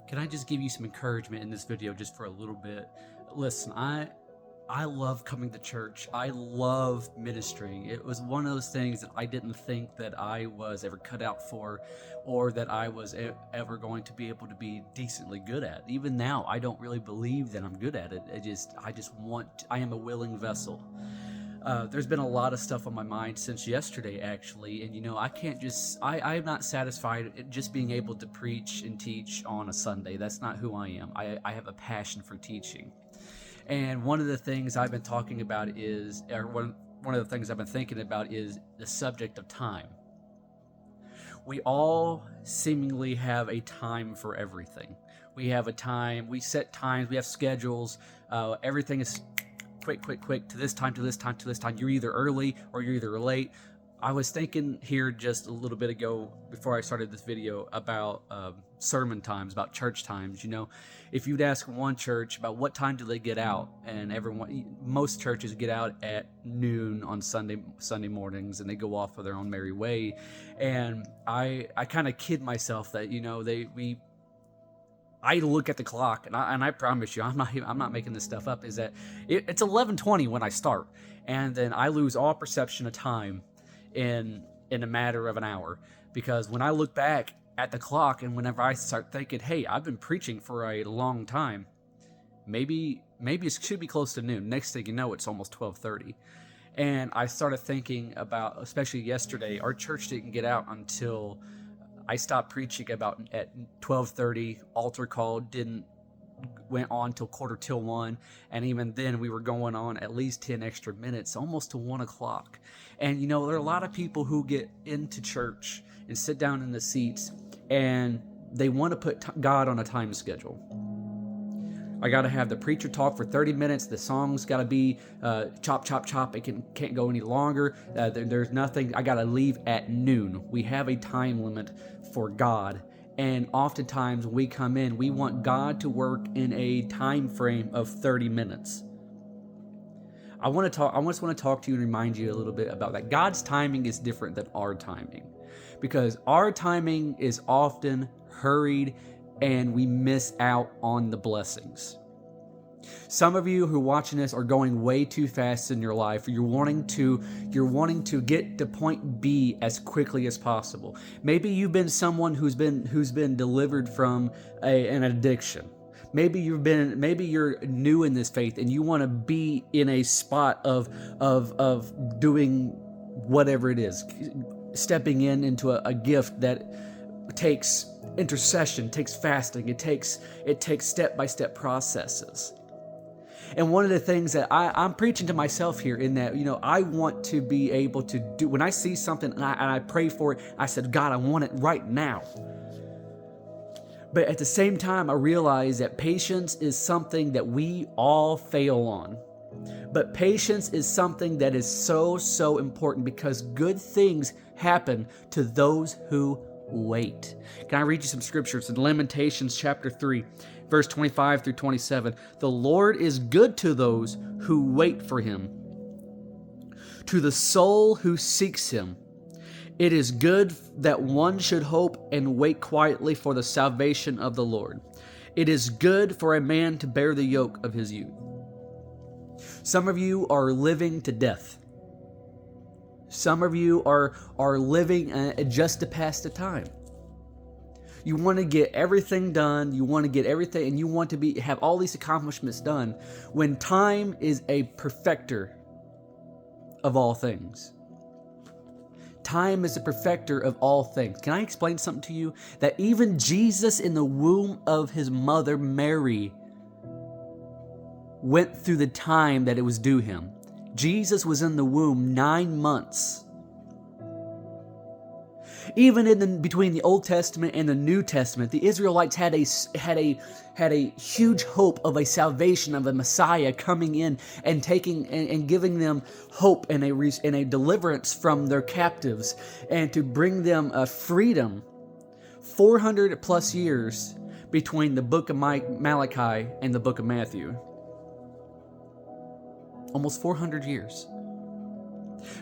Can I just give you some encouragement in this video just for a little bit? Listen, I love coming to church. I love ministering. It was one of those things that I didn't think that I was ever cut out for, or that I was ever going to be able to be decently good at. Even now, I don't really believe that I'm good at it. I am a willing vessel. There's been a lot of stuff on my mind since yesterday, actually, and I am not satisfied at just being able to preach and teach on a Sunday. That's not who I am. I have a passion for teaching. And one of the things I've been talking about is, or one of the things I've been thinking about is the subject of time. We all seemingly have a time for everything. We have a time, we set times, we have schedules, everything is quick, to this time, to this time, to this time. You're either early or you're either late. I was thinking here just a little bit ago, before I started this video, about sermon times, about church times. If you'd ask one church about what time do they get out, and most churches get out at noon on Sunday mornings, and they go off of their own merry way. And I kind of kid myself that I look at the clock, and I promise you, I'm not making this stuff up. Is that it's 11:20 when I start, and then I lose all perception of time in a matter of an hour, because when I look back at the clock, and whenever I start thinking, hey, I've been preaching for a long time, maybe it should be close to noon. Next thing you know, it's almost 12:30, and I started thinking about, especially yesterday, our church didn't get out until I stopped preaching about at 12:30. Altar call went on till 1:45, and even then we were going on at least 10 extra minutes, almost to 1 o'clock. And there are a lot of people who get into church and sit down in the seats, and they want to put God on a time schedule. I got to have the preacher talk for 30 minutes. The song's got to be chop, chop, chop. It can't go any longer. There's nothing. I got to leave at noon. We have a time limit for God. And oftentimes when we come in, we want God to work in a time frame of 30 minutes. I just want to talk to you and remind you a little bit about that. God's timing is different than our timing, because our timing is often hurried, and we miss out on the blessings. Some of you who are watching this are going way too fast in your life. You're wanting to get to point B as quickly as possible. Maybe you've been someone who's been delivered from an addiction. Maybe you're new in this faith, and you want to be in a spot of doing whatever it is, stepping into a gift that takes intercession, takes fasting, it takes step-by-step processes. And one of the things that I'm preaching to myself here, in that I want to be able to do, when I see something and I pray for it, I said, God, I want it right now. But at the same time, I realize that patience is something that we all fail on. But patience is something that is so important, because good things happen to those who wait. Can I read you some scriptures in Lamentations chapter 3, verse 25 through 27? The Lord is good to those who wait for him, to the soul who seeks him. It is good that one should hope and wait quietly for the salvation of the Lord. It is good for a man to bear the yoke of his youth. Some of you are living to death. Some of you are living just to pass the time. You want to get everything done. You want to get everything, and you want to have all these accomplishments done, when time is a perfecter of all things. Time is a perfecter of all things. Can I explain something to you? That even Jesus, in the womb of his mother Mary, went through the time that it was due him. Jesus was in the womb 9 months. Even between the Old Testament and the New Testament, the Israelites had a huge hope of a salvation, of a Messiah coming in and giving them hope and a deliverance from their captives, and to bring them a freedom. 400 plus years between the book of Malachi and the book of Matthew. Almost 400 years.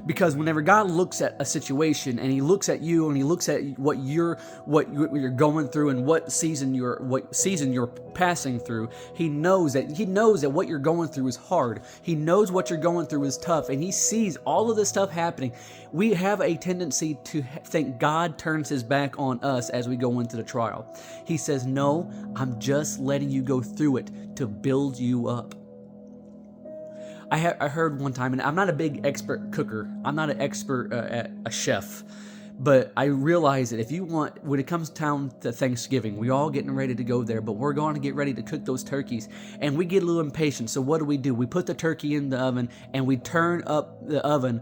Because whenever God looks at a situation and he looks at you and he looks at what you're going through and what season you're passing through, he knows that what you're going through is hard. He knows what you're going through is tough, and he sees all of this stuff happening. We have a tendency to think God turns his back on us as we go into the trial. He says, "No, I'm just letting you go through it to build you up." I heard one time, and I'm not a big expert cooker. I'm not an expert a chef, but I realize that when it comes down to Thanksgiving, we're all getting ready to go there, but we're going to get ready to cook those turkeys, and we get a little impatient. So what do? We put the turkey in the oven, and we turn up the oven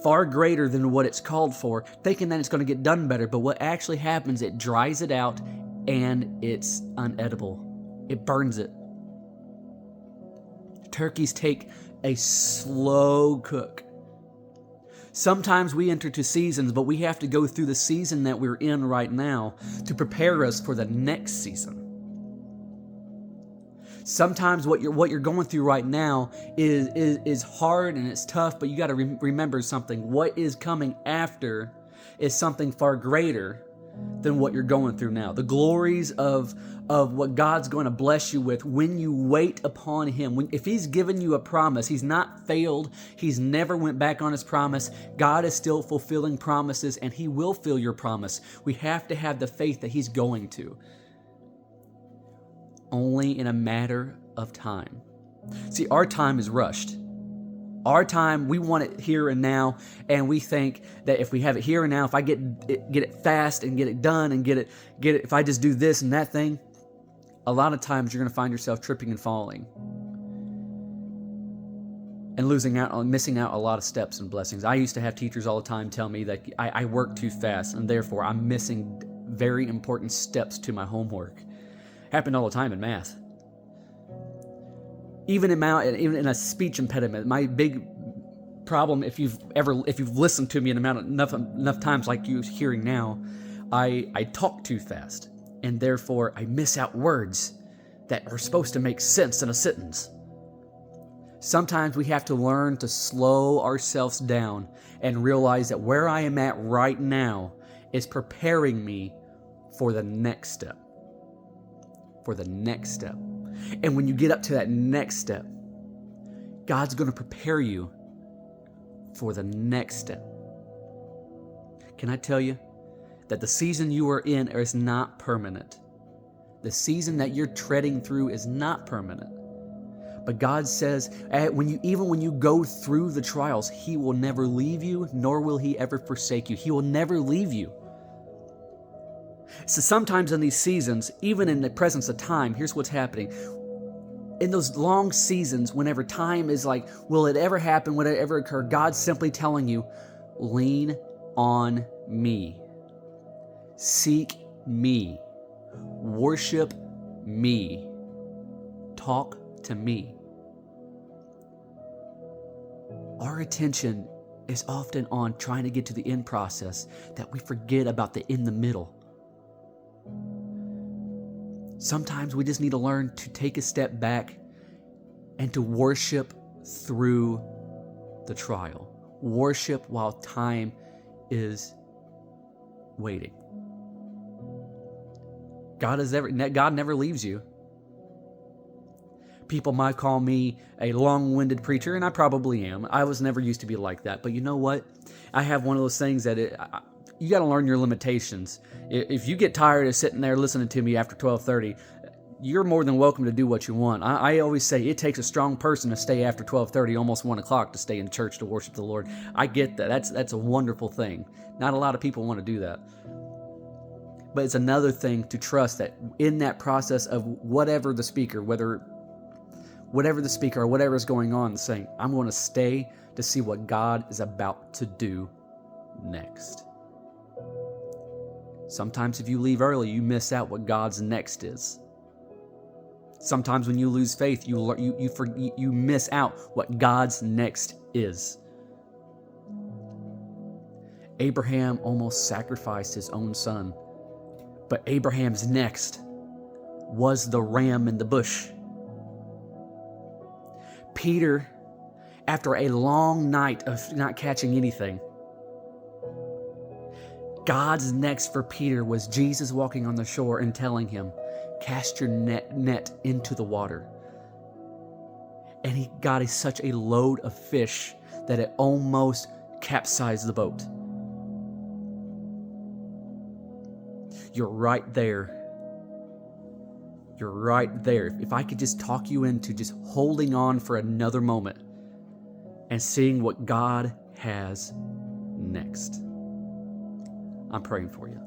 far greater than what it's called for, thinking that it's going to get done better. But what actually happens, it dries it out, and it's unedible. It burns it. Turkeys take a slow cook. Sometimes we enter to seasons, but we have to go through the season that we're in right now to prepare us for the next season. Sometimes what you're going through right now is hard and it's tough, but you got to remember something. What is coming after is something far greater than what you're going through now. The glories of what God's going to bless you with when you wait upon him. If he's given you a promise, he's not failed. He's never went back on his promise. God is still fulfilling promises, and he will fill your promise. We have to have the faith that he's going to. Only in a matter of time. See, our time is rushed. Our time, we want it here and now, and we think that if we have it here and now, if I get it fast and get it done and get it, if I just do this and that thing, a lot of times you're going to find yourself tripping and falling and missing out a lot of steps and blessings. I used to have teachers all the time tell me that I work too fast, and therefore I'm missing very important steps to my homework. Happened all the time in math. Even in a speech impediment, my big problem, if you've listened to me enough times like you're hearing now, I talk too fast, and therefore I miss out words that are supposed to make sense in a sentence. Sometimes we have to learn to slow ourselves down and realize that where I am at right now is preparing me for the next step. For the next step. And when you get up to that next step, God's going to prepare you for the next step. Can I tell you that the season you are in is not permanent? The season that you're treading through is not permanent. But God says, when you go through the trials, he will never leave you, nor will he ever forsake you. He will never leave you. So sometimes in these seasons, even in the presence of time, here's what's happening. In those long seasons, whenever time is like, will it ever happen? Will it ever occur? God's simply telling you, lean on me. Seek me. Worship me. Talk to me. Our attention is often on trying to get to the end process that we forget about the in the middle. Sometimes we just need to learn to take a step back and to worship through the trial. Worship while time is waiting. God never leaves you. People might call me a long-winded preacher, and I probably am. I was never used to be like that. But you know what? I have one of those things that you got to learn your limitations. If you get tired of sitting there listening to me after 12:30, you're more than welcome to do what you want. I always say it takes a strong person to stay after 12:30, almost 1 o'clock, to stay in church to worship the Lord. I get that. That's a wonderful thing. Not a lot of people want to do that. But it's another thing to trust that in that process of whatever the speaker or whatever is going on, saying, I'm going to stay to see what God is about to do next. Sometimes if you leave early, you miss out what God's next is. Sometimes when you lose faith, you miss out what God's next is. Abraham almost sacrificed his own son, but Abraham's next was the ram in the bush. Peter after a long night of not catching anything. God's next for Peter was Jesus walking on the shore and telling him, cast your net into the water. And he got such a load of fish that it almost capsized the boat. You're right there. You're right there. If I could just talk you into just holding on for another moment and seeing what God has next. I'm praying for you.